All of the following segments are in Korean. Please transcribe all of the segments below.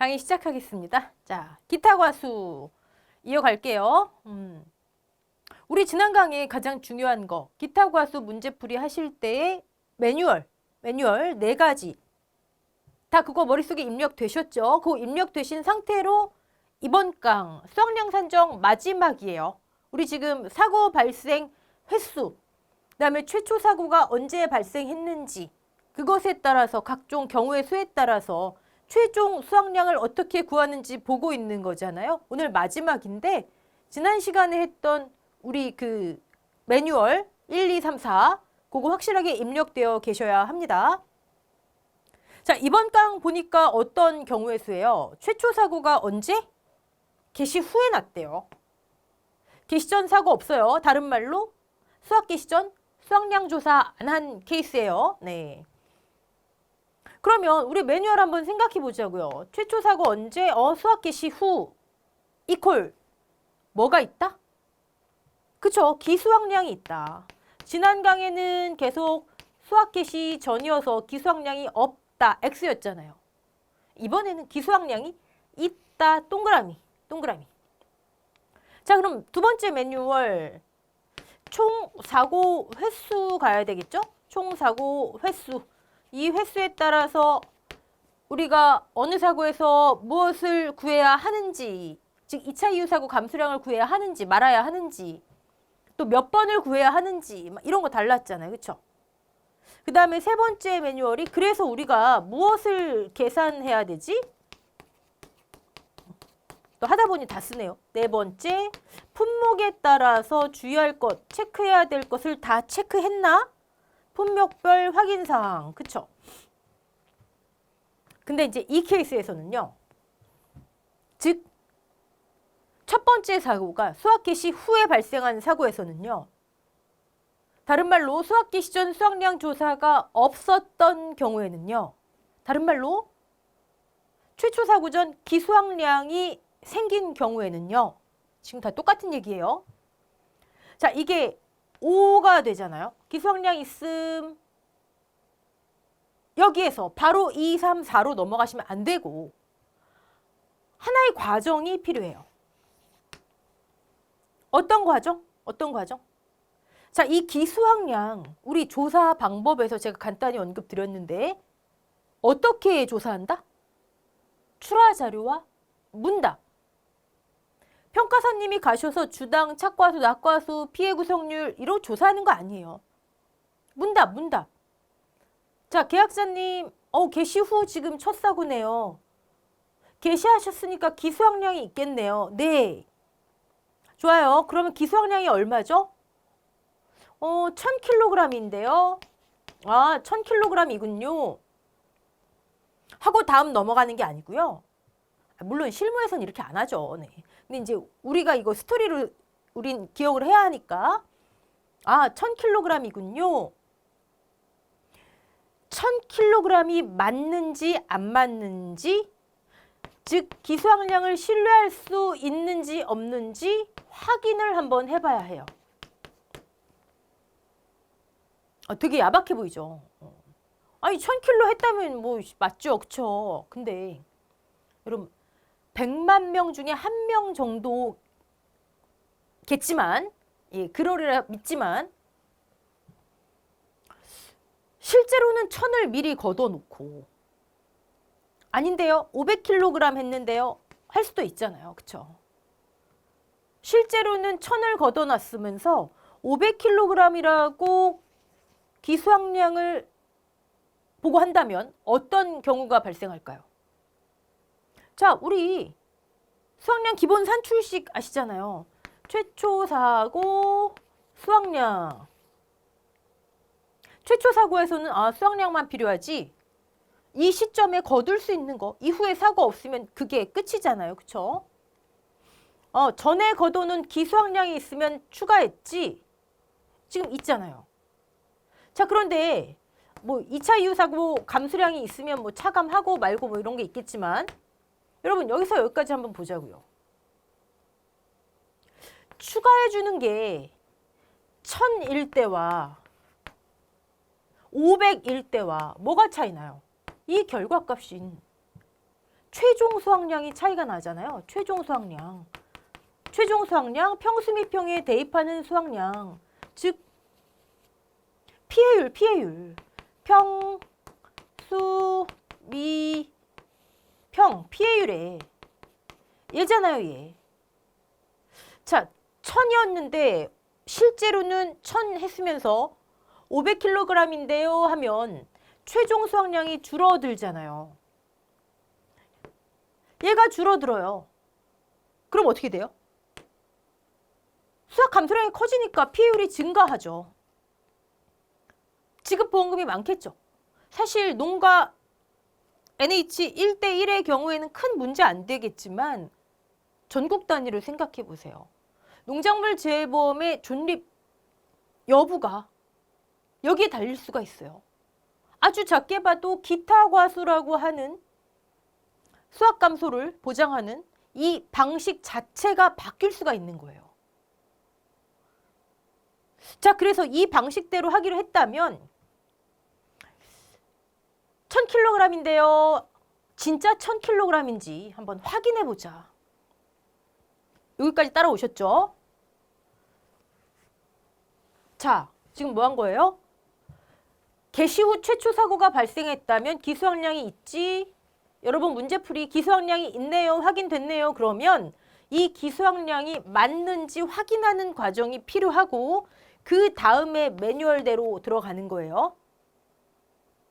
강의 시작하겠습니다. 자, 기타 과수 이어갈게요. 우리 지난 강의에 가장 중요한 거, 기타 과수 문제풀이 하실 때의 매뉴얼 4가지. 다 그거 머릿속에 입력되셨죠? 그거 입력되신 상태로 이번 강 수학량 산정 마지막이에요. 우리 지금 사고 발생 횟수, 그다음에 최초 사고가 언제 발생했는지, 그것에 따라서 각종 경우의 수에 따라서 최종 수학량을 어떻게 구하는지 보고 있는 거잖아요. 오늘 마지막인데 지난 시간에 했던 우리 그 매뉴얼 1, 2, 3, 4 그거 확실하게 입력되어 계셔야 합니다. 자, 이번 강 보니까 어떤 경우의 수예요? 최초 사고가 언제? 개시 후에 났대요. 개시 전 사고 없어요. 다른 말로 수학 개시 전 수학량 조사 안 한 케이스예요. 네. 그러면 우리 매뉴얼 한번 생각해 보자고요. 최초 사고 언제? 수학 개시 후 이퀄 뭐가 있다? 그쵸? 기수학량이 있다. 지난 강에는 계속 수학 개시 전이어서 기수학량이 없다. X였잖아요. 이번에는 기수학량이 있다. 동그라미. 자, 그럼 두 번째 매뉴얼 총 사고 횟수 가야 되겠죠? 총 사고 횟수. 이 횟수에 따라서 우리가 어느 사고에서 무엇을 구해야 하는지, 즉 2차 이후 사고 감수량을 구해야 하는지 말아야 하는지, 또 몇 번을 구해야 하는지 이런 거 달랐잖아요. 그렇죠? 그 다음에 세 번째 매뉴얼이 그래서 우리가 무엇을 계산해야 되지? 또 하다 보니 다 쓰네요. 네 번째, 품목에 따라서 주의할 것, 체크해야 될 것을 다 체크했나? 품목별 확인사항, 그쵸? 근데 이제 이 케이스에서는요. 즉, 첫 번째 사고가 수학 개시 후에 발생한 사고에서는요. 다른 말로 수학 개시 전 수학량 조사가 없었던 경우에는요. 다른 말로 최초 사고 전 기수학량이 생긴 경우에는요. 지금 다 똑같은 얘기예요. 자, 이게 5가 되잖아요. 기수학량 있음. 여기에서 바로 2, 3, 4로 넘어가시면 안 되고 하나의 과정이 필요해요. 어떤 과정? 자, 이 기수학량 우리 조사 방법에서 제가 간단히 언급드렸는데 어떻게 조사한다? 출하 자료와 문답. 평가사님이 가셔서 주당, 착과수, 낙과수, 피해 구성률 이런 조사하는 거 아니에요. 문답. 자, 계약자님, 개시 후 지금 첫 사고네요. 개시하셨으니까 기수학량이 있겠네요. 네. 좋아요. 그러면 기수학량이 얼마죠? 1000kg인데요. 아, 1000kg이군요. 하고 다음 넘어가는 게 아니고요. 물론 실무에서는 이렇게 안 하죠. 네. 근데 이제 우리가 이거 스토리를 우린 기억을 해야 하니까 1000kg이군요. 1000kg이 맞는지 안 맞는지, 즉 기수학량을 신뢰할 수 있는지 없는지 확인을 한번 해봐야 해요. 되게 야박해 보이죠. 아니 1000kg 했다면 뭐 맞죠, 그쵸? 근데 여러분 100만 명 중에 1명 정도겠지만, 예, 그러리라 믿지만 실제로는 1000을 미리 걷어놓고 아닌데요, 500kg 했는데요, 할 수도 있잖아요, 그쵸? 실제로는 1000을 걷어놨으면서 500kg이라고 기수학량을 보고 한다면 어떤 경우가 발생할까요? 자, 우리 수학량 기본 산출식 아시잖아요. 최초 사고, 수학량. 최초 사고에서는 수학량만 필요하지. 이 시점에 거둘 수 있는 거, 이후에 사고 없으면 그게 끝이잖아요. 그쵸? 전에 거둬놓은 기수학량이 있으면 추가했지. 지금 있잖아요. 자, 그런데 뭐 2차 이후 사고 감수량이 있으면 뭐 차감하고 말고 뭐 이런 게 있겠지만 여러분 여기서 여기까지 한번 보자고요. 추가해 주는 게 1000일 때와 500일 때와 뭐가 차이나요? 이 결과값인 최종 수확량이 차이가 나잖아요. 최종 수확량. 최종 수확량, 평수 및 평에 대입하는 수확량. 즉 피해율. 평, 수, 미, 평, 피해율에 얘잖아요, 얘. 자, 1000이었는데 실제로는 1000 했으면서 500kg인데요 하면 최종 수확량이 줄어들잖아요. 얘가 줄어들어요. 그럼 어떻게 돼요? 수확 감소량이 커지니까 피해율이 증가하죠. 지급보험금이 많겠죠. 사실 농가 NH 1대1의 경우에는 큰 문제 안 되겠지만 전국 단위로 생각해 보세요. 농작물 재해보험의 존립 여부가 여기에 달릴 수가 있어요. 아주 작게 봐도 기타 과수라고 하는 수확 감소를 보장하는 이 방식 자체가 바뀔 수가 있는 거예요. 자, 그래서 이 방식대로 하기로 했다면 1000kg인데요. 진짜 1000kg인지 한번 확인해 보자. 여기까지 따라오셨죠? 자, 지금 뭐 한 거예요? 개시 후 최초 사고가 발생했다면 기수확량이 있지? 여러분 문제풀이 기수확량이 있네요. 확인됐네요. 그러면 이 기수확량이 맞는지 확인하는 과정이 필요하고 그 다음에 매뉴얼대로 들어가는 거예요.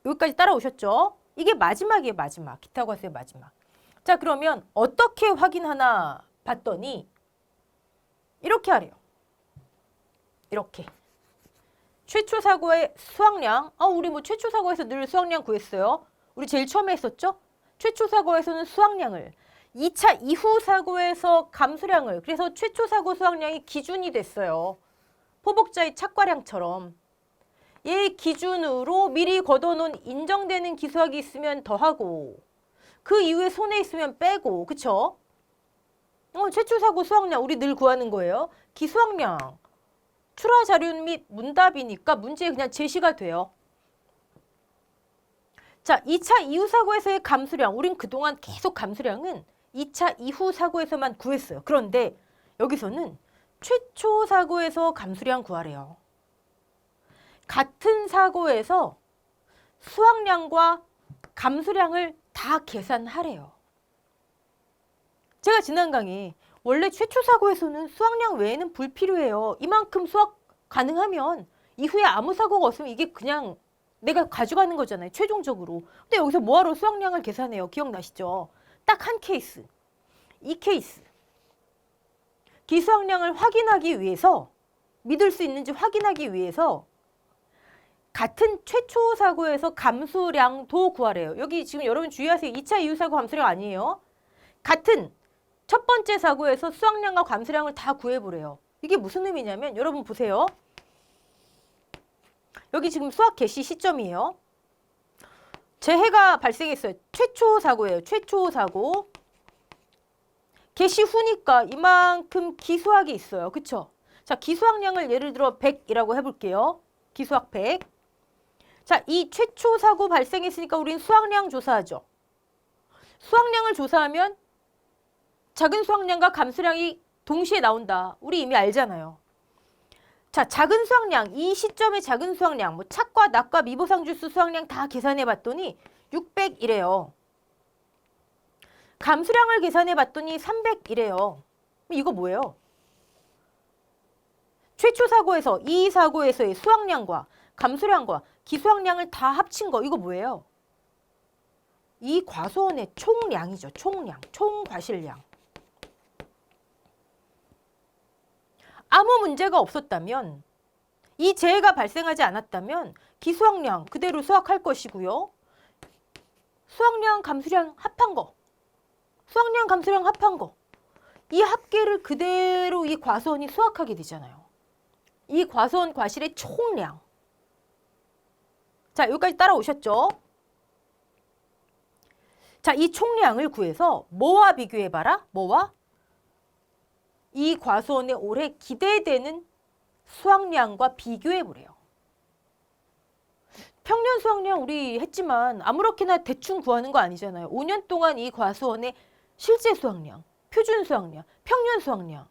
여기까지 따라오셨죠? 이게 마지막이에요. 마지막. 기타 과수의 마지막. 자, 그러면 어떻게 확인하나 봤더니 이렇게 하래요. 이렇게. 최초 사고의 수확량. 우리 뭐 최초 사고에서 늘 수확량 구했어요. 우리 제일 처음에 했었죠? 최초 사고에서는 수확량을, 2차 이후 사고에서 감수량을, 그래서 최초 사고 수확량이 기준이 됐어요. 포복자의 착과량처럼. 얘 기준으로 미리 걷어놓은 인정되는 기수학이 있으면 더하고 그 이후에 손에 있으면 빼고, 그쵸? 최초 사고 수확량 우리 늘 구하는 거예요. 기수학량. 출하 자료 및 문답이니까 문제에 그냥 제시가 돼요. 자, 2차 이후 사고에서의 감수량. 우린 그동안 계속 감수량은 2차 이후 사고에서만 구했어요. 그런데 여기서는 최초 사고에서 감수량 구하래요. 같은 사고에서 수확량과 감수량을 다 계산하래요. 제가 지난 강의 원래 최초 사고에서는 수확량 외에는 불필요해요. 이만큼 수확 가능하면 이후에 아무 사고가 없으면 이게 그냥 내가 가져가는 거잖아요. 최종적으로. 근데 여기서 뭐하러 수확량을 계산해요? 기억나시죠? 딱 한 케이스. 이 케이스. 기수확량을 확인하기 위해서, 믿을 수 있는지 확인하기 위해서 같은 최초 사고에서 감수량도 구하래요. 여기 지금 여러분 주의하세요. 2차 이후 사고 감수량 아니에요. 같은 첫 번째 사고에서 수확량과 감수량을 다 구해보래요. 이게 무슨 의미냐면 여러분 보세요. 여기 지금 수확 개시 시점이에요. 재해가 발생했어요. 최초 사고예요. 최초 사고. 개시 후니까 이만큼 기수학이 있어요. 그쵸? 자, 기수학량을 예를 들어 100이라고 해볼게요. 기수학 100. 자, 이 최초 사고 발생했으니까 우린 수확량 조사하죠. 수확량을 조사하면 작은 수확량과 감수량이 동시에 나온다. 우리 이미 알잖아요. 자, 작은 수확량, 이 시점의 작은 수확량, 뭐 착과 낙과 미보상 주수 수확량 다 계산해 봤더니 600이래요. 감수량을 계산해 봤더니 300이래요. 이거 뭐예요? 최초 사고에서, 이 사고에서의 수확량과 감수량과 기수확량을 다 합친 거, 이거 뭐예요? 이 과수원의 총량이죠. 총량, 총과실량. 아무 문제가 없었다면, 이 재해가 발생하지 않았다면 기수확량 그대로 수확할 것이고요. 수확량, 감수량 합한 거, 수확량, 감수량 합한 거, 이 합계를 그대로 이 과수원이 수확하게 되잖아요. 이 과수원 과실의 총량. 자, 여기까지 따라오셨죠? 자, 이 총량을 구해서 뭐와 비교해봐라? 뭐와? 이 과수원에 올해 기대되는 수확량과 비교해보래요. 평년 수확량 우리 했지만 아무렇게나 대충 구하는 거 아니잖아요. 5년 동안 이 과수원의 실제 수확량, 표준 수확량, 평년 수확량.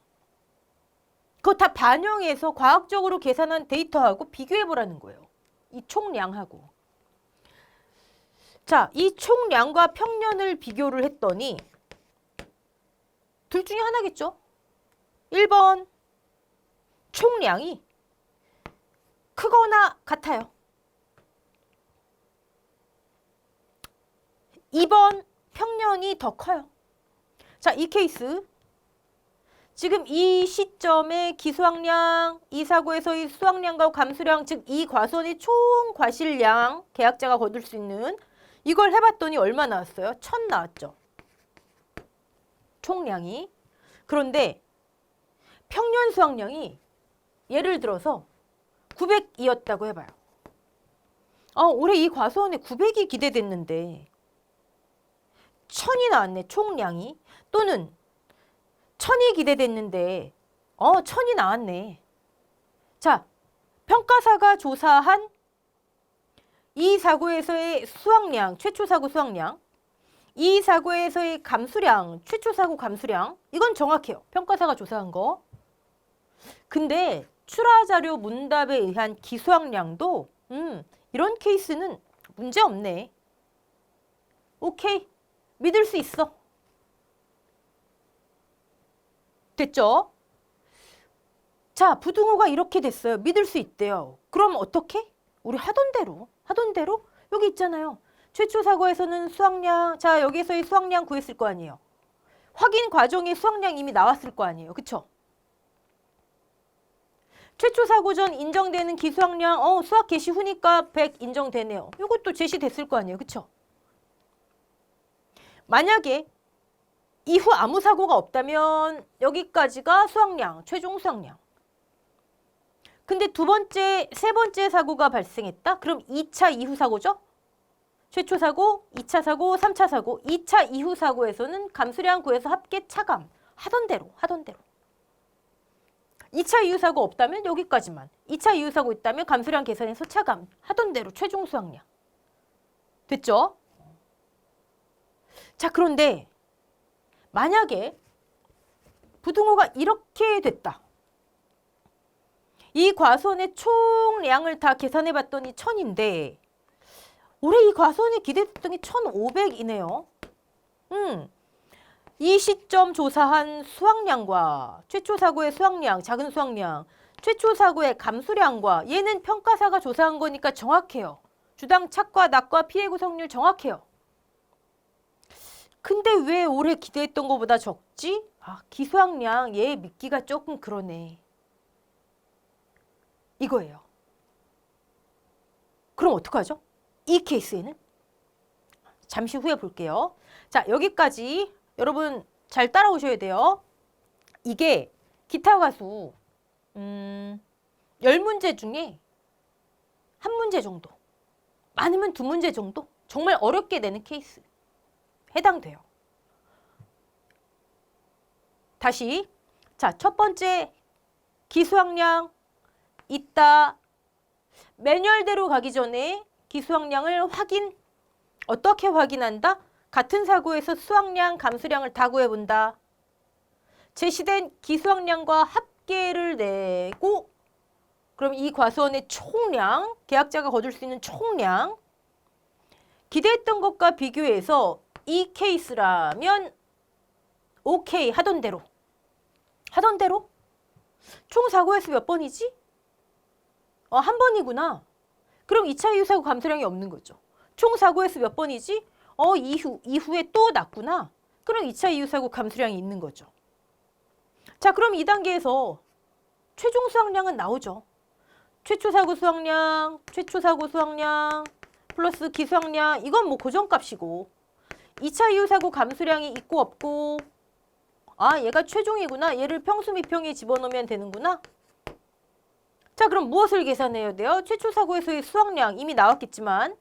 그거 다 반영해서 과학적으로 계산한 데이터하고 비교해 보라는 거예요. 이 총량하고. 자, 이 총량과 평년을 비교를 했더니 둘 중에 하나겠죠. 1번 총량이 크거나 같아요. 2번 평년이 더 커요. 자, 이 케이스 지금 이 시점의 기수확량, 이 사고에서의 수확량과 감수량, 즉 이 과수원의 총 과실량, 계약자가 거둘 수 있는 이걸 해봤더니 얼마 나왔어요? 1000 나왔죠. 총량이. 그런데 평년 수확량이 예를 들어서 900이었다고 해봐요. 올해 이 과수원에 900이 기대됐는데 1000이 나왔네, 총량이. 또는 1000이 기대됐는데 1000이 나왔네. 자, 평가사가 조사한 이 사고에서의 수확량, 최초 사고 수확량, 이 사고에서의 감수량, 최초 사고 감수량, 이건 정확해요. 평가사가 조사한 거. 근데 출하자료 문답에 의한 기수확량도 이런 케이스는 문제 없네. 오케이, 믿을 수 있어. 됐죠? 자, 부등호가 이렇게 됐어요. 믿을 수 있대요. 그럼 어떻게? 우리 하던 대로 여기 있잖아요. 최초 사고에서는 수확량, 자, 여기서의 수확량 구했을 거 아니에요. 확인 과정에 수확량 이미 나왔을 거 아니에요. 그쵸? 최초 사고 전 인정되는 기수확량, 수학 개시 후니까 100 인정되네요. 이것도 제시됐을 거 아니에요. 그쵸? 만약에 이후 아무 사고가 없다면 여기까지가 수확량, 최종 수확량. 근데 두 번째, 세 번째 사고가 발생했다? 그럼 2차 이후 사고죠? 최초 사고, 2차 사고, 3차 사고, 2차 이후 사고에서는 감수량 구해서 합계 차감. 하던 대로. 2차 이후 사고 없다면 여기까지만. 2차 이후 사고 있다면 감수량 계산해서 차감. 하던 대로 최종 수확량. 됐죠? 자, 그런데 만약에 부등호가 이렇게 됐다. 이 과수원의 총량을 다 계산해 봤더니 1000인데 올해 이 과수원에 기대됐던 게 1500이네요. 이 시점 조사한 수확량과 최초 사고의 수확량, 작은 수확량, 최초 사고의 감수량과 얘는 평가사가 조사한 거니까 정확해요. 주당 착과 낙과 피해 구성률 정확해요. 근데 왜 올해 기대했던 것보다 적지? 기수확량 얘 믿기가 조금 그러네. 이거예요. 그럼 어떡하죠? 이 케이스에는? 잠시 후에 볼게요. 자, 여기까지 여러분 잘 따라오셔야 돼요. 이게 기타 가수 10문제 중에 한 문제 정도, 많으면 2문제 정도 정말 어렵게 내는 케이스 해당돼요. 다시, 자, 첫 번째 기수확량 있다. 매뉴얼대로 가기 전에 기수확량을 어떻게 확인한다? 같은 사고에서 수확량, 감수량을 다 구해본다. 제시된 기수확량과 합계를 내고 그럼 이 과수원의 총량, 계약자가 거둘 수 있는 총량, 기대했던 것과 비교해서 이 케이스라면 오케이 하던 대로. 총 사고에서 몇 번이지? 한 번이구나. 그럼 2차 이후 사고 감수량이 없는 거죠. 총 사고에서 몇 번이지? 이후에 또 났구나. 그럼 2차 이후 사고 감수량이 있는 거죠. 자, 그럼 2단계에서 최종 수확량은 나오죠. 최초 사고 수확량, 플러스 기수확량, 이건 뭐 고정값이고 2차 이후 사고 감수량이 있고 없고 얘가 최종이구나. 얘를 평수 미평에 집어넣으면 되는구나. 자, 그럼 무엇을 계산해야 돼요? 최초 사고에서의 수확량 이미 나왔겠지만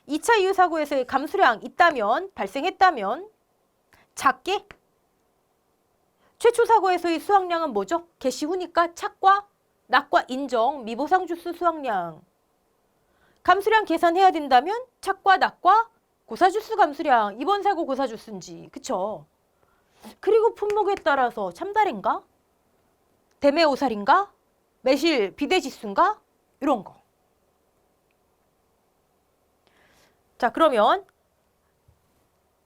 2차 이후 사고에서의 감수량 발생했다면 작게 최초 사고에서의 수확량은 뭐죠? 개시 후니까 착과 낙과 인정, 미보상 주수 수확량. 감수량 계산해야 된다면 착과 낙과 고사주수 감수량, 이번 사고 고사주수인지, 그쵸? 그리고 품목에 따라서 참다래인가? 대매오살인가? 매실 비대지수인가? 이런 거. 자, 그러면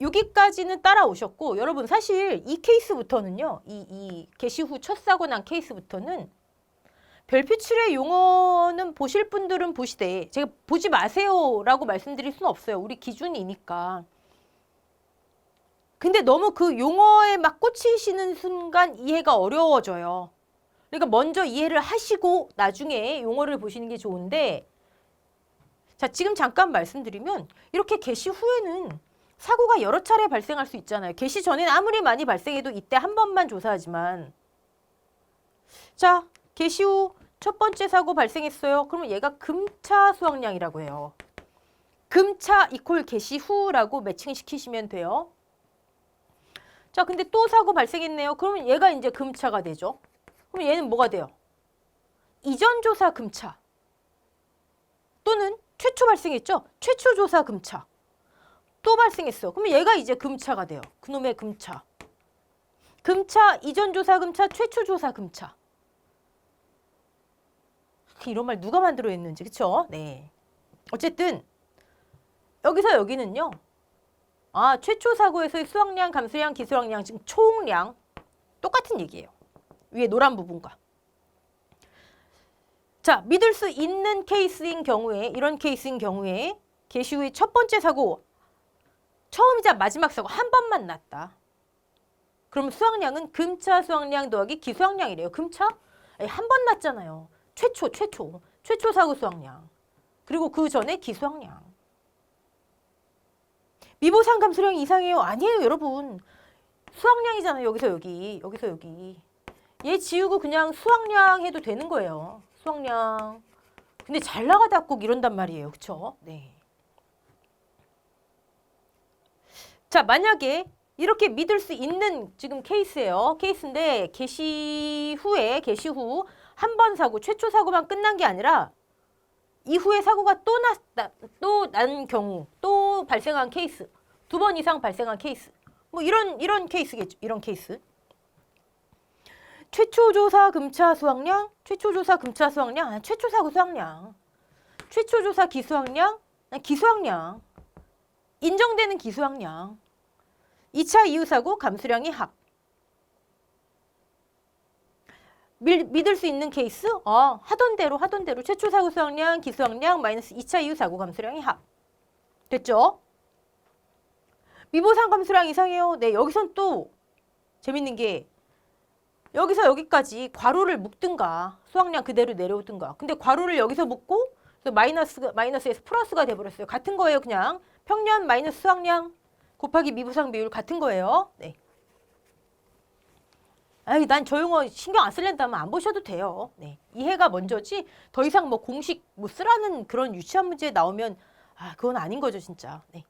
여기까지는 따라오셨고, 여러분 사실 이 케이스부터는요, 이 개시 후 첫 사고 난 케이스부터는 별표출의 용어는 보실 분들은 보시되, 제가 보지 마세요라고 말씀드릴 수는 없어요. 우리 기준이니까. 근데 너무 그 용어에 막 꽂히시는 순간 이해가 어려워져요. 그러니까 먼저 이해를 하시고 나중에 용어를 보시는 게 좋은데, 자, 지금 잠깐 말씀드리면 이렇게 개시 후에는 사고가 여러 차례 발생할 수 있잖아요. 개시 전에는 아무리 많이 발생해도 이때 한 번만 조사하지만, 자, 개시 후 첫 번째 사고 발생했어요. 그러면 얘가 금차 수확량이라고 해요. 금차 이퀄 개시 후라고 매칭시키시면 돼요. 자, 근데 또 사고 발생했네요. 그러면 얘가 이제 금차가 되죠. 그럼 얘는 뭐가 돼요? 이전 조사 금차 또는 최초 발생했죠? 최초 조사 금차. 또 발생했어. 그럼 얘가 이제 금차가 돼요. 그놈의 금차. 금차, 이전 조사 금차, 최초 조사 금차. 이런 말 누가 만들어냈는지, 그쵸? 네. 어쨌든 여기서 여기는요. 아, 최초 사고에서의 수확량, 감수량, 기수확량, 지금 총량 똑같은 얘기예요. 위에 노란 부분과. 자, 믿을 수 있는 케이스인 경우에, 이런 케이스인 경우에 개시 후의 첫 번째 사고, 처음이자 마지막 사고 한 번만 났다. 그럼 수확량은 금차 수확량 더하기 기수확량이래요. 금차? 한 번 났잖아요. 최초 사고 수확량. 그리고 그 전에 기수확량. 미보상 감수량이 이상해요? 아니에요, 여러분. 수확량이잖아요. 여기서 여기, 여기서 여기. 얘 지우고 그냥 수확량 해도 되는 거예요. 수확량. 근데 잘 나가다 꼭 이런단 말이에요. 그쵸? 네. 자, 만약에 이렇게 믿을 수 있는 지금 케이스예요. 케이스인데 개시 후 한 번 사고, 최초 사고만 끝난 게 아니라 이후에 사고가 또 난 경우, 또 발생한 케이스, 2번 이상 발생한 케이스, 뭐 이런 케이스겠죠. 이런 케이스. 최초 조사 금차 수확량, 최초 조사 금차 수확량, 최초 사고 수확량, 최초 조사 기수확량, 기수확량, 인정되는 기수확량, 2차 이후 사고 감수량이 합. 믿을 수 있는 케이스? 하던 대로 최초 사고 수확량, 기수확량, 마이너스 2차 이후 사고 감수량이 합. 됐죠? 미보상 감수량 이상해요. 네, 여기선 또 재밌는 게 여기서 여기까지 괄호를 묶든가 수확량 그대로 내려오든가. 근데 괄호를 여기서 묶고 마이너스에서 플러스가 돼버렸어요. 같은 거예요. 그냥 평년 마이너스 수확량 곱하기 미보상 비율 같은 거예요. 네. 아이, 난 저 용어 신경 안 쓸랜다면 안 보셔도 돼요. 네. 이해가 먼저지 더 이상 뭐 공식 뭐 쓰라는 그런 유치한 문제 나오면 그건 아닌 거죠, 진짜. 네.